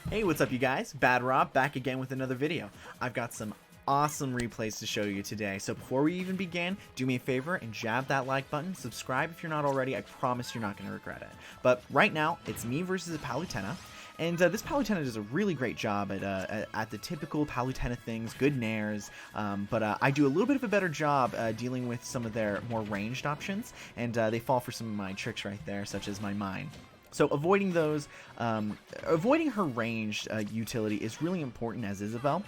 Hey, what's up you guys? Bad Rob back again with another video. I've got some awesome replays to show you today, so before we even begin, do me a favor and jab that like button, subscribe if you're not already, I promise you're not going to regret it. But right now, it's me versus a Palutena, and this Palutena does a really great job at the typical Palutena things, good nairs, but I do a little bit of a better job dealing with some of their more ranged options, and they fall for some of my tricks right there, such as my mine. So avoiding those, avoiding her ranged utility is really important as Isabelle,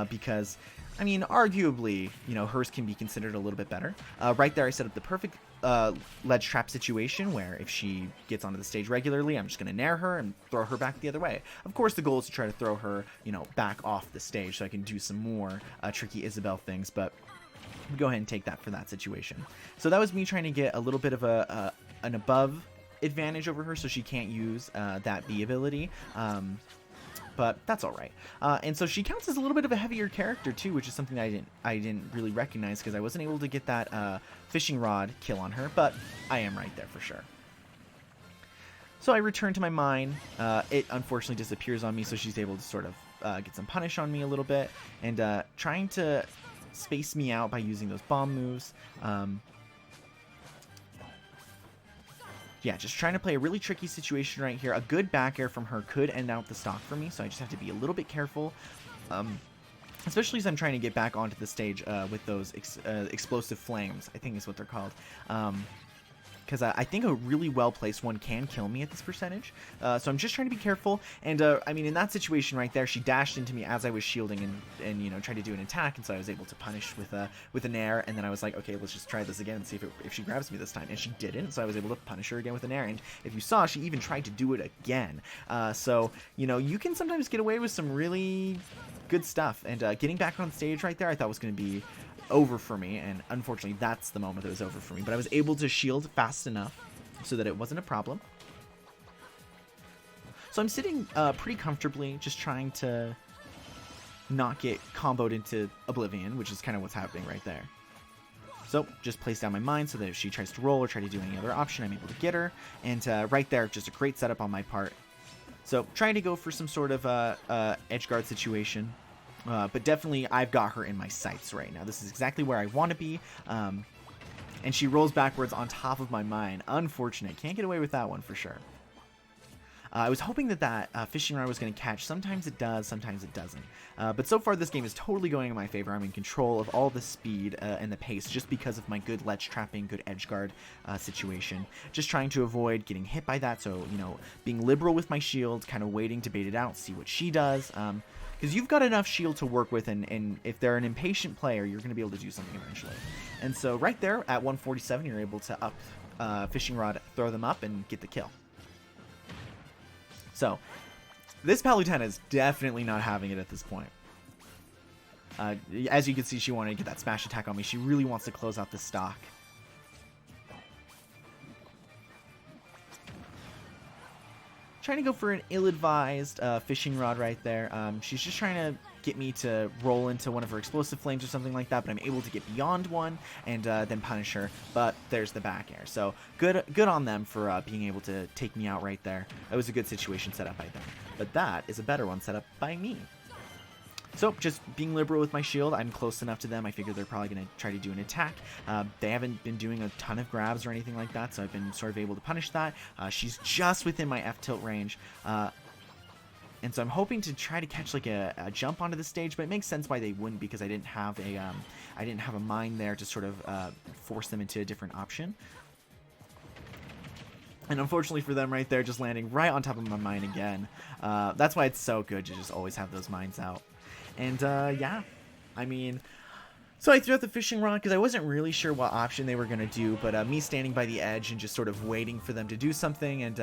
because, I mean, arguably, you know, hers can be considered a little bit better. Right there, I set up the perfect ledge trap situation where if she gets onto the stage regularly, I'm just going to nair her and throw her back the other way. Of course, the goal is to try to throw her, you know, back off the stage so I can do some more tricky Isabelle things, but go ahead and take that for that situation. So that was me trying to get a little bit of an above advantage over her so she can't use that B ability, but that's alright. And so she counts as a little bit of a heavier character too, which is something that I didn't really recognize because I wasn't able to get that fishing rod kill on her, but I am right there for sure. So I return to my mine. It unfortunately disappears on me, so she's able to sort of get some punish on me a little bit, and trying to space me out by using those bomb moves. Yeah, just trying to play a really tricky situation right here. A good back air from her could end out the stock for me, so I just have to be a little bit careful. Especially as I'm trying to get back onto the stage with those explosive flames, I think is what they're called. Because I think a really well-placed one can kill me at this percentage. So I'm just trying to be careful. And, I mean, in that situation right there, she dashed into me as I was shielding and you know, tried to do an attack. And so I was able to punish with an air. And then I was like, okay, let's just try this again and see if she grabs me this time. And she didn't, so I was able to punish her again with an air. And if you saw, she even tried to do it again. So, you know, you can sometimes get away with some really good stuff. And getting back on stage right there, I thought was going to be over for me, and unfortunately that's the moment that was over for me, but I was able to shield fast enough so that it wasn't a problem. So I'm sitting pretty comfortably, just trying to not get comboed into oblivion, which is kind of what's happening right there. So just place down my mine so that if she tries to roll or try to do any other option, I'm able to get her, and right there, just a great setup on my part. So trying to go for some sort of edge guard situation. But definitely, I've got her in my sights right now. This is exactly where I want to be. And she rolls backwards on top of my mine. Unfortunate. Can't get away with that one for sure. I was hoping that fishing rod was going to catch. Sometimes it does, sometimes it doesn't. But so far, this game is totally going in my favor. I'm in control of all the speed and the pace just because of my good ledge trapping, good edge guard situation. Just trying to avoid getting hit by that. So, you know, being liberal with my shield, kind of waiting to bait it out, see what she does. Because you've got enough shield to work with, and if they're an impatient player, you're going to be able to do something eventually. And so right there at 147, you're able to up fishing rod, throw them up, and get the kill. So this Palutena is definitely not having it at this point. As you can see, she wanted to get that smash attack on me. She really wants to close out the stock. Trying to go for an ill-advised fishing rod right there. She's just trying to get me to roll into one of her explosive flames or something like that, but I'm able to get beyond one and then punish her, but there's the back air. So good on them for being able to take me out right there. That was a good situation set up by them, but that is a better one set up by me. So, just being liberal with my shield, I'm close enough to them. I figure they're probably going to try to do an attack. They haven't been doing a ton of grabs or anything like that, so I've been sort of able to punish that. She's just within my F-tilt range. And so I'm hoping to try to catch like a jump onto the stage, but it makes sense why they wouldn't, because I didn't have a mine there to sort of force them into a different option. And unfortunately for them right there, just landing right on top of my mine again. That's why it's so good to just always have those mines out. And, yeah, I mean, so I threw out the fishing rod because I wasn't really sure what option they were going to do, but me standing by the edge and just sort of waiting for them to do something and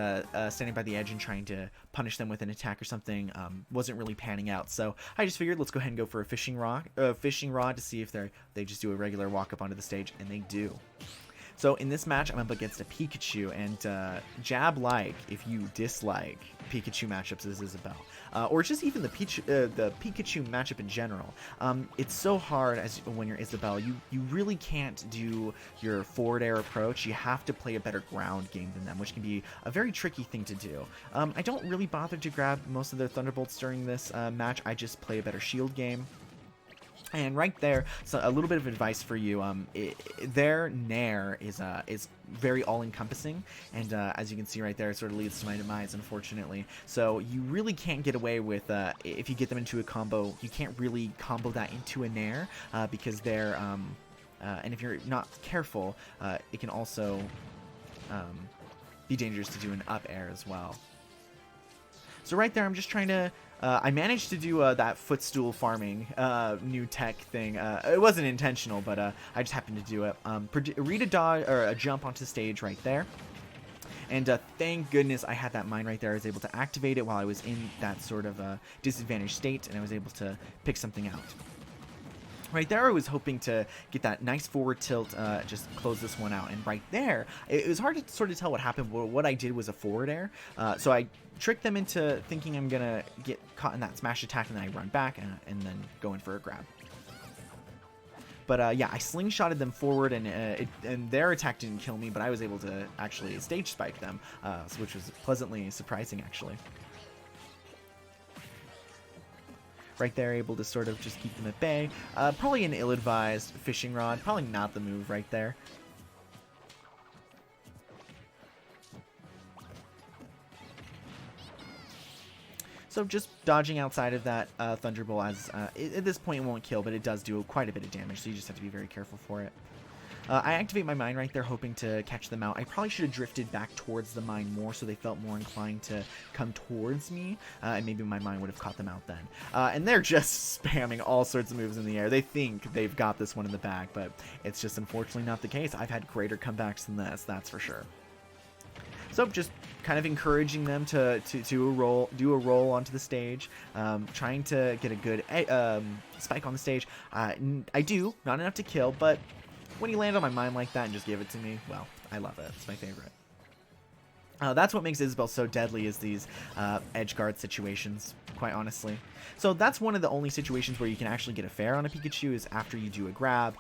standing by the edge and trying to punish them with an attack or something wasn't really panning out. So I just figured let's go ahead and go for a fishing rod to see if they just do a regular walk up onto the stage, and they do. So in this match, I'm up against a Pikachu, and jab like if you dislike Pikachu matchups as Isabelle, or just even the Pikachu matchup in general. It's so hard when you're Isabelle. You really can't do your forward air approach. You have to play a better ground game than them, which can be a very tricky thing to do. I don't really bother to grab most of their Thunderbolts during this match. I just play a better shield game. And right there, so a little bit of advice for you. Their Nair is very all-encompassing, and as you can see right there, it sort of leads to my demise, unfortunately. So you really can't get away with, if you get them into a combo, you can't really combo that into a Nair, because they're, and if you're not careful, it can also be dangerous to do an up air as well. So right there, I'm just trying to... I managed to do that footstool farming new tech thing. It wasn't intentional, but I just happened to do it. Read a dodge or a jump onto the stage right there. And thank goodness I had that mine right there. I was able to activate it while I was in that sort of disadvantaged state, and I was able to pick something out. Right there, I was hoping to get that nice forward tilt, just close this one out. And right there, it was hard to sort of tell what happened. What I did was a forward air. So I tricked them into thinking I'm going to get caught in that smash attack, and then I run back and then go in for a grab. But yeah, I slingshotted them forward, and their attack didn't kill me, but I was able to actually stage spike them, which was pleasantly surprising, actually. Right there, able to sort of just keep them at bay. Probably an ill-advised fishing rod. Probably not the move right there. So just dodging outside of that Thunderbolt, as at this point it won't kill, but it does do quite a bit of damage, so you just have to be very careful for it. I activate my mine right there, hoping to catch them out. I probably should have drifted back towards the mine more, so they felt more inclined to come towards me, and maybe my mine would have caught them out then. And they're just spamming all sorts of moves in the air. They think they've got this one in the bag, but it's just unfortunately not the case. I've had greater comebacks than this, that's for sure. So just kind of encouraging them to do a roll onto the stage, trying to get a good spike on the stage. I do, not enough to kill, but when you land on my mine like that and just give it to me, well, I love it. It's my favorite. That's what makes Isabelle so deadly, is these edge guard situations, quite honestly. So that's one of the only situations where you can actually get a fair on a Pikachu, is after you do a grab,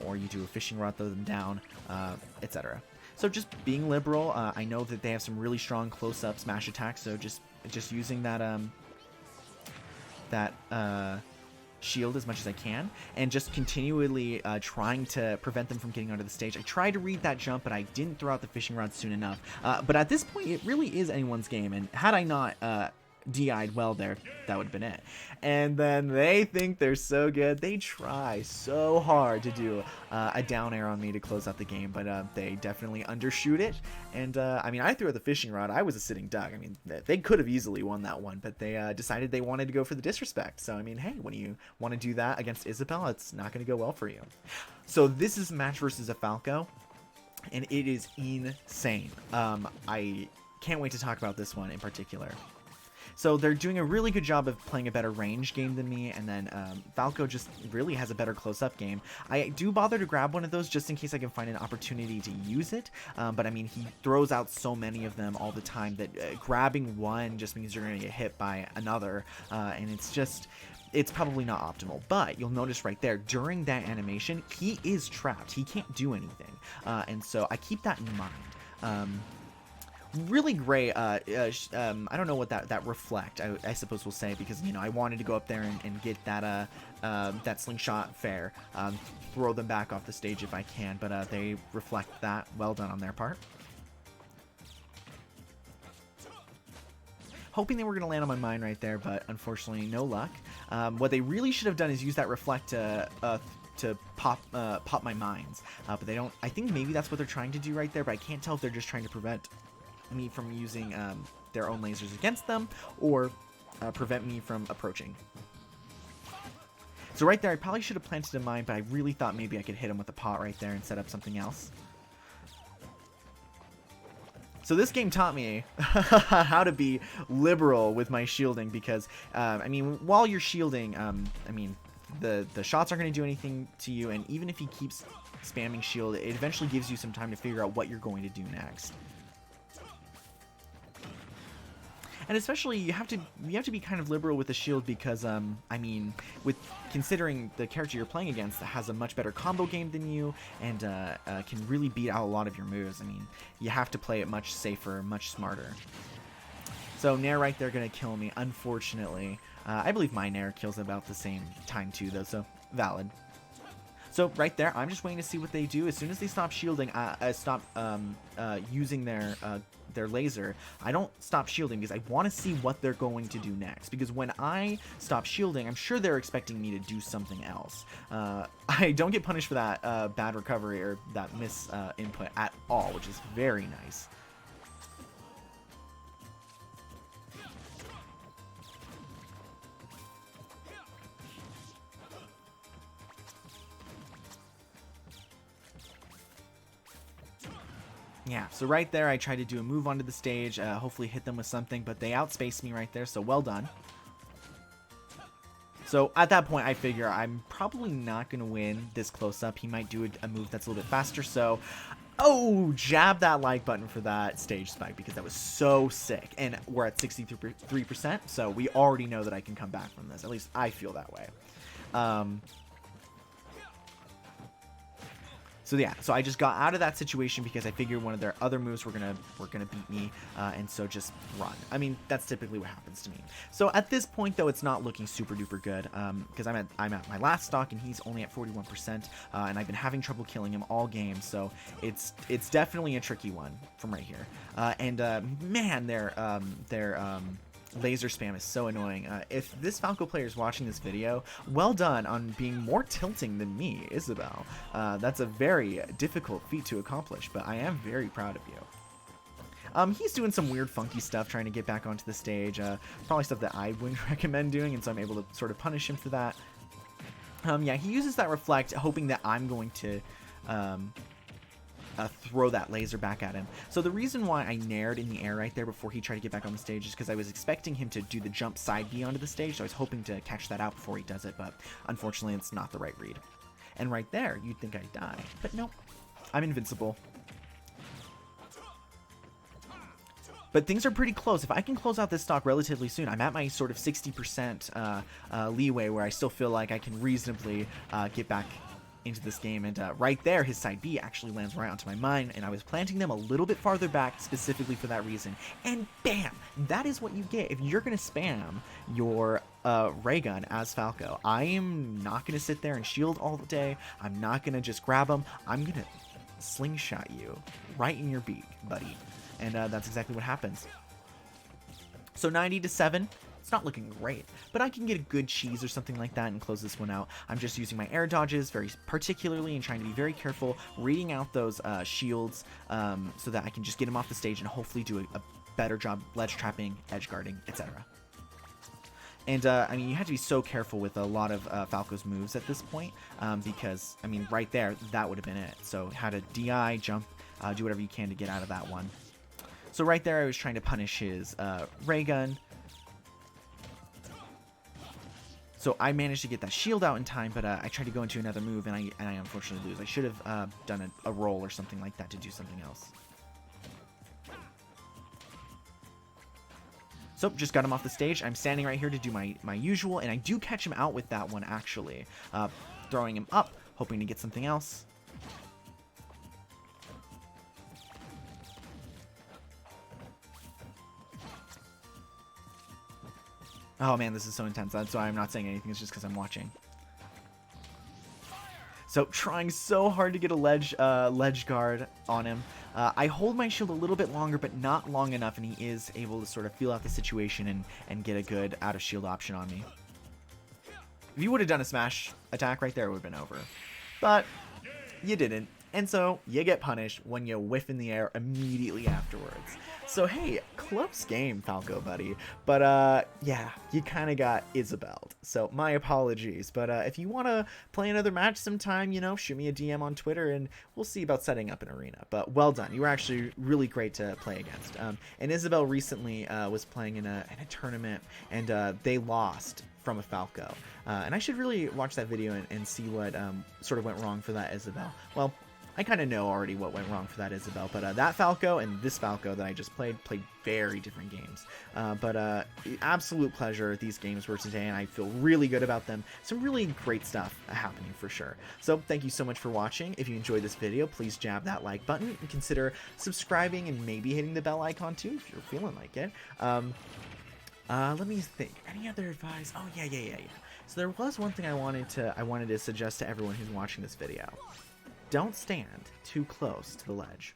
or you do a fishing rod, throw them down, etc. So just being liberal. I know that they have some really strong close-up smash attacks, so just using that shield as much as I can, and just continually trying to prevent them from getting onto the stage. I tried to read that jump, but I didn't throw out the fishing rod soon enough. But at this point, it really is anyone's game, and had I not DI'd well there, that would have been it. And then they think they're so good. They try so hard to do a down air on me to close out the game, but they definitely undershoot it. And I mean, I threw out the fishing rod. I was a sitting duck. I mean, they could have easily won that one, but they decided they wanted to go for the disrespect. So I mean, hey, when you want to do that against Isabelle, it's not going to go well for you. So this is a match versus a Falco, and it is insane. I can't wait to talk about this one in particular. So they're doing a really good job of playing a better range game than me, and then Falco just really has a better close-up game. I do bother to grab one of those just in case I can find an opportunity to use it, but I mean, he throws out so many of them all the time that grabbing one just means you're going to get hit by another, and it's probably not optimal. But you'll notice right there, during that animation, he is trapped. He can't do anything, and so I keep that in mind. Really great. I don't know what that reflect, I suppose we'll say, because, you know, I wanted to go up there and get that that slingshot fair, throw them back off the stage if I can, but they reflect that. Well done on their part. Hoping they were going to land on my mine right there, but unfortunately no luck. What they really should have done is use that reflect to pop my mines, but they don't. I think maybe that's what they're trying to do right there, but I can't tell if they're just trying to prevent me from using their own lasers against them, or prevent me from approaching. So right there, I probably should have planted a mine, but I really thought maybe I could hit him with a pot right there and set up something else. So this game taught me how to be liberal with my shielding, because I mean, while you're shielding, I mean, the shots aren't going to do anything to you, and even if he keeps spamming shield, it eventually gives you some time to figure out what you're going to do next. And especially, you have to be kind of liberal with the shield because, I mean, with considering the character you're playing against that has a much better combo game than you and can really beat out a lot of your moves, I mean, you have to play it much safer, much smarter. So Nair right there going to kill me, unfortunately. I believe my Nair kills about the same time too, though, so valid. So right there, I'm just waiting to see what they do. As soon as they stop shielding, stop using their laser, I don't stop shielding because I want to see what they're going to do next. Because when I stop shielding, I'm sure they're expecting me to do something else. I don't get punished for that bad recovery or that miss input at all, which is very nice. Yeah, so right there I tried to do a move onto the stage, hopefully hit them with something, but they outspaced me right there, so well done. So at that point I figure I'm probably not going to win this close up. He might do a move that's a little bit faster, so... Oh, jab that like button for that stage spike because that was so sick. And we're at 63%, so we already know that I can come back from this. At least I feel that way. So yeah, so I just got out of that situation because I figured one of their other moves were gonna beat me, and so just run. I mean, that's typically what happens to me. So at this point, though, it's not looking super duper good because I'm at my last stock and he's only at 41%, and I've been having trouble killing him all game. So it's definitely a tricky one from right here. Man, their laser spam is so annoying. If this Falco player is watching this video, well done on being more tilting than me, Isabelle. That's a very difficult feat to accomplish, but I am very proud of you. He's doing some weird funky stuff trying to get back onto the stage, probably stuff that I wouldn't recommend doing, and so I'm able to sort of punish him for that. Yeah, he uses that reflect, hoping that I'm going to throw that laser back at him. So the reason why I nared in the air right there before he tried to get back on the stage is because I was expecting him to do the jump side B onto the stage, so I was hoping to catch that out before he does it, but unfortunately it's not the right read. And right there, you'd think I'd die, but nope, I'm invincible. But things are pretty close. If I can close out this stock relatively soon, I'm at my sort of 60% leeway where I still feel like I can reasonably get back into this game, and right there his side B actually lands right onto my mine, and I was planting them a little bit farther back specifically for that reason, and bam, that is what you get if you're gonna spam your ray gun as Falco. I am not gonna sit there and shield all day. I'm not gonna just grab them. I'm gonna slingshot you right in your beak, buddy, and that's exactly what happens. So 90-7. It's not looking great, but I can get a good cheese or something like that and close this one out. I'm just using my air dodges very particularly and trying to be very careful, reading out those shields so that I can just get him off the stage and hopefully do a better job ledge trapping, edge guarding, etc. And, I mean, you have to be so careful with a lot of Falco's moves at this point because, I mean, right there, that would have been it. So how to DI, jump, do whatever you can to get out of that one. So right there, I was trying to punish his ray gun. So I managed to get that shield out in time, but I tried to go into another move, and I unfortunately lose. I should have done a roll or something like that to do something else. So just got him off the stage. I'm standing right here to do my usual, and I do catch him out with that one, actually. Throwing him up, hoping to get something else. Oh man, this is so intense. That's why I'm not saying anything. It's just because I'm watching. So trying so hard to get a ledge guard on him. I hold my shield a little bit longer, but not long enough, and he is able to sort of feel out the situation and get a good out of shield option on me. If you would have done a smash attack right there, it would have been over. But you didn't. And so you get punished when you whiff in the air immediately afterwards. So hey, close game, Falco buddy. But yeah, you kind of got Isabelle. So my apologies. But if you want to play another match sometime, you know, shoot me a DM on Twitter and we'll see about setting up an arena. But well done. You were actually really great to play against. And Isabelle recently was playing in a tournament and they lost from a Falco. And I should really watch that video and see what sort of went wrong for that Isabelle. Well, I kind of know already what went wrong for that Isabelle, but that Falco and this Falco that I just played very different games. But absolute pleasure these games were today, and I feel really good about them. Some really great stuff happening for sure. So thank you so much for watching. If you enjoyed this video, please jab that like button and consider subscribing and maybe hitting the bell icon too if you're feeling like it. Let me think. Any other advice? Oh yeah. So there was one thing I wanted to suggest to everyone who's watching this video. Don't stand too close to the ledge.